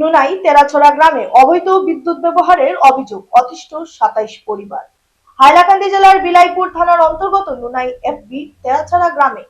নুনাই তেরাছড়া গ্রামে অবৈধ বিদ্যুৎ ব্যবহারের অভিযোগ, অতিষ্ঠ ২৭ পরিবার। হাইলাকান্দি জেলার বিলাইপুর থানার অন্তর্গত নুনাই এফবি তেরাছড়া গ্রামে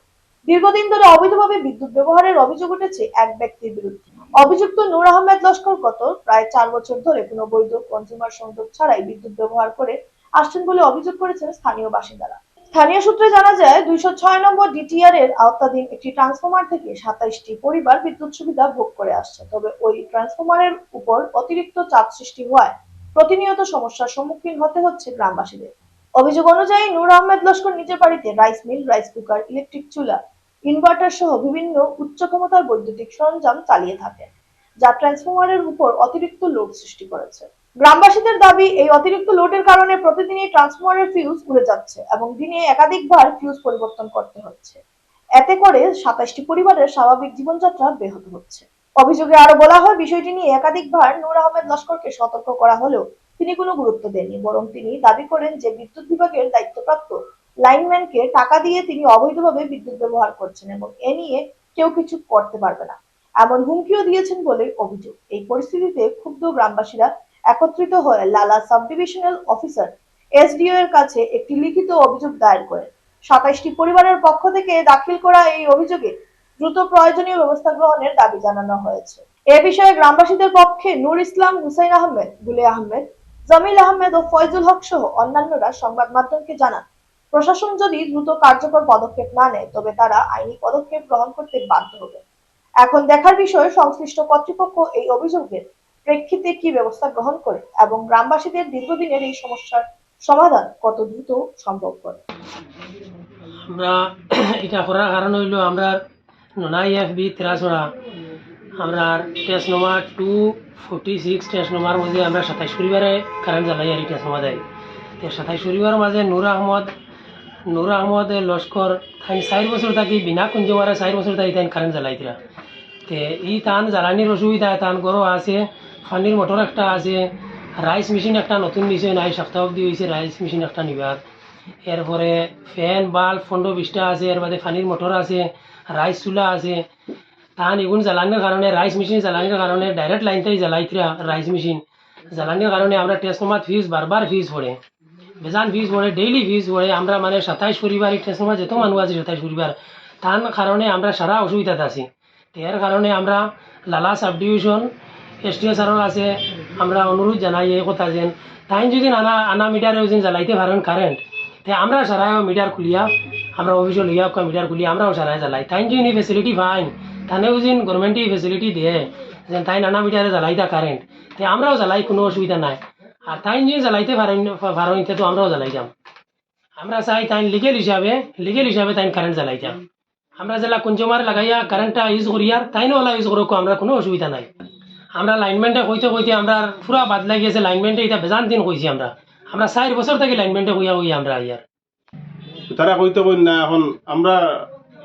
দীর্ঘদিন ধরে অবৈধভাবে বিদ্যুৎ ব্যবহারের অভিযোগ উঠেছে এক ব্যক্তির বিরুদ্ধে। অভিযুক্ত নূর আহমেদ লস্কর গত প্রায় ৪ বছর ধরে কোনো বৈধ কনজিউমার সংযোগ ছাড়াই বিদ্যুৎ ব্যবহার করে আসছেন বলে অভিযোগ করেছেন স্থানীয় বাসিন্দারা। স্থানীয় সূত্রে জানা যায় ২০৬ নম্বর ডিটিআর এর আওতাধীন একটি ট্রান্সফরমার থেকে ২৭টি পরিবার বিদ্যুৎ সুবিধা ভোগ করে আসছে। তবে ওই ট্রান্সফরমারের উপর অতিরিক্ত চাপ সৃষ্টি হওয়ায় প্রতিনিয়ত সমস্যার সম্মুখীন হতে হচ্ছে গ্রামবাসীদের। অভিযোগ অনুযায়ী নূর আহমেদ লস্কর নিজের বাড়িতে rice mill, rice cooker, electric চুলা, ইনভার্টার সহ বিভিন্ন উচ্চ ক্ষমতার বৈদ্যুতিক সরঞ্জাম চালিয়ে থাকেন, যা ট্রান্সফরমারের উপর অতিরিক্ত লোড সৃষ্টি করেছে। গ্রামবাসীদের দাবি, এই অতিরিক্ত লোডের কারণে প্রতিদিনই ট্রান্সফরমারের ফিউজ উড়ে যাচ্ছে এবং দিনে একাধিকবার ফিউজ পরিবর্তন করতে হচ্ছে। এতে করে ২৭টি পরিবারের স্বাভাবিক জীবনযাত্রা ব্যাহত হচ্ছে। অভিযোগে আরো বলা হয়, বিষয়টি নিয়ে একাধিকবার নূর আহমেদ লস্করকে সতর্ক করা হলেও তিনি কোনো গুরুত্ব দেননি, বরং তিনি দাবি করেন যে বিদ্যুৎ বিভাগের দায়িত্বপ্রাপ্ত লাইনম্যানকে টাকা দিয়ে তিনি অবৈধভাবে বিদ্যুৎ ব্যবহার করছেন এবং এ নিয়ে কেউ কিছু করতে পারবে না, এমন হুমকিও দিয়েছেন বলে অভিযোগ। এই পরিস্থিতিতে ক্ষুব্ধ গ্রামবাসীরা একত্রিত হয়ে লালা সাব ডিভিশনাল অফিসার এসডিও এর কাছে একটি লিখিত অভিযোগ দায়ের করেন। ২৭টি পরিবারের পক্ষ থেকে দাখিল করা এই অভিযোগে দ্রুত প্রয়োজনীয় ব্যবস্থা গ্রহণের দাবি জানানো হয়েছে। এ বিষয়ে গ্রামবাসীদের পক্ষে নূর ইসলাম, হুসাইন আহমেদ, গুলে আহমেদ, জামিল আহমেদ ও ফয়জুল হক সহ অন্যান্যরা সংবাদ মাধ্যমকে জানান, প্রশাসন যদি দ্রুত কার্যকর পদক্ষেপ না নেয় তবে তারা আইনি পদক্ষেপ গ্রহণ করতে বাধ্য হবে। এখন দেখার বিষয় সংশ্লিষ্ট কর্তৃপক্ষ এই অভিযোগের প্রেক্ষিতে কি ব্যবস্থা গ্রহণ করে এবং গ্রামবাসীদের দীর্ঘদিনের এই সমস্যার সমাধান কত দ্রুত সম্ভব করে। আমরা এটা করার কারণ হইল আমরা নুনাই এফবি তেরাছড়া আমরা ট্রান্সফরমার 246 ট্রান্সফরমার মধ্যে আমরা ২৭ পরিবারে কারেন্ট জ্বালাই আর ট্রান্সফরমার দেয়। ২৭ পরিবার মাঝে নূর আহমদ লস্কর তাই ৪ বছর থাকি বিনা কনজিউমারে ৪ বছর থাকি তাই কারেন্ট জ্বালাইতরা। তে ই তান জ্বালানির অসুবিধা, তান গরো আছে, পানির মোটর একটা আছে, রাইস মেশিন একটা নতুন নিচে নাই, সপ্তাহ অব্দি হয়েছে রাইস মেশিন একটা নিবার। এরপরে ফ্যান বাল্ব ১৫-২০টা আছে, এর বাদে পানির মোটর আছে, রাইস চুলা আছে। তান এগুন জ্বালানির কারণে রাইস মেশিন জ্বালানির কারণে ডাইরেক্ট লাইনটাই জ্বালাইতরা রাইস মেশিন জ্বালানির কারণে আমরা ট্রান্সফরমার ফিউজ বারবার ফিউজ পড়ে, বেজান ফিউজ পড়ে, ডেইলি ফিউজ পড়ে। আমরা মানে ২৭ পরিবার এই ট্রান্সফরমার যত মানুষ আছে ২৭ পরিবার তার কারণে আমরা সারা অসুবিধাতে আছি। এর কারণে আমরা লালা সাব ডিভিশন এসডিও স্যারের আছে আমরা অনুরোধ জানাই এই কথা যেন তাই যদি আনা মিটারে যদি জ্বালাইতে পারেন কারেন্ট, তাই আমরা সারাই মিটার খুলিয়া আমরা অফিসে লইয়া মিটার খুলিয়া আমরাও সারাই জ্বালাই। তাই যদি ফেসিলিটি পাইন তানেও যদি গভর্নমেন্টে ফেসিলিটি দিয়ে যেন তাই নানা মিটারে জ্বালাইতা কারেন্ট, তাই আমরাও জ্বালাই, কোনো অসুবিধা নাই। আর তাই যদি জ্বালাইতে পারেন তো আমরাও জ্বালাই যাম। আমরা চাই তাই লিগেল হিসাবে তাই কারেন্ট জ্বালাই যাম। আমরা জেলা কনজিউমার লাগাইয়া কারেন্টটা ইউজ করিয়া তাইনও ওলা ইউজ করুক, আমরা কোনো অসুবিধা নাই। আমরা লাইনম্যানটা কইতে আমরা পুরা বাদ লাগিয়েছে, লাইনম্যানটা এটা বেজান দিন কইছি আমরা ৪ বছর থেকে লাইনম্যানটা কইয়া আমরা ইয়ার তারা কইতে কই না। এখন আমরা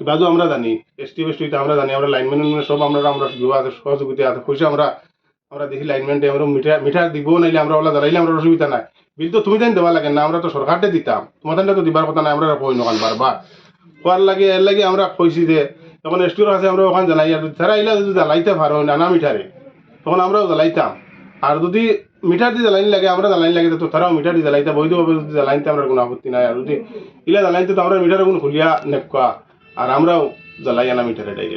বাজু আমরা জানি এসটি আমরা জানি, আমরা লাইনম্যান সব আমরা সহযোগিতা আছে কইছে। আমরা দেখি লাইনম্যানটা আমরা মিটার দিব নাইলে আমরা ওলা জ্বালাইলে আমরা অসুবিধা নাই। বিল তো তুমি তাই দেওয়া লাগে না, আমরা তো সরকারতে দিতাম, তোমার তো দিবার কথা নাই। আমরা কই নকান বারবার কোয়ার লাগে এর লাগে আমরা কইছি যে তখন এসটির কাছে আমরা ওখানে জ্বালাই, আর তারা এলা যদি জ্বালাইতে পারো নানা মিটারে তখন আমরাও জ্বালাইতাম। আর যদি মিটার দিয়ে জ্বালাইন লাগে আমরা জ্বালাইন লাগে তো তারাও মিটার দিয়ে জ্বালাইতে বৈধভাবে যদি জ্বালাইতে আমরা কোনো আপত্তি নাই। আর যদি ইলা জ্বালাইতে তো আমরা মিটারে কোনো খুলিয়া নেপকা আর আমরাও জ্বালাই আনা মিটারে ডাইরেক্ট।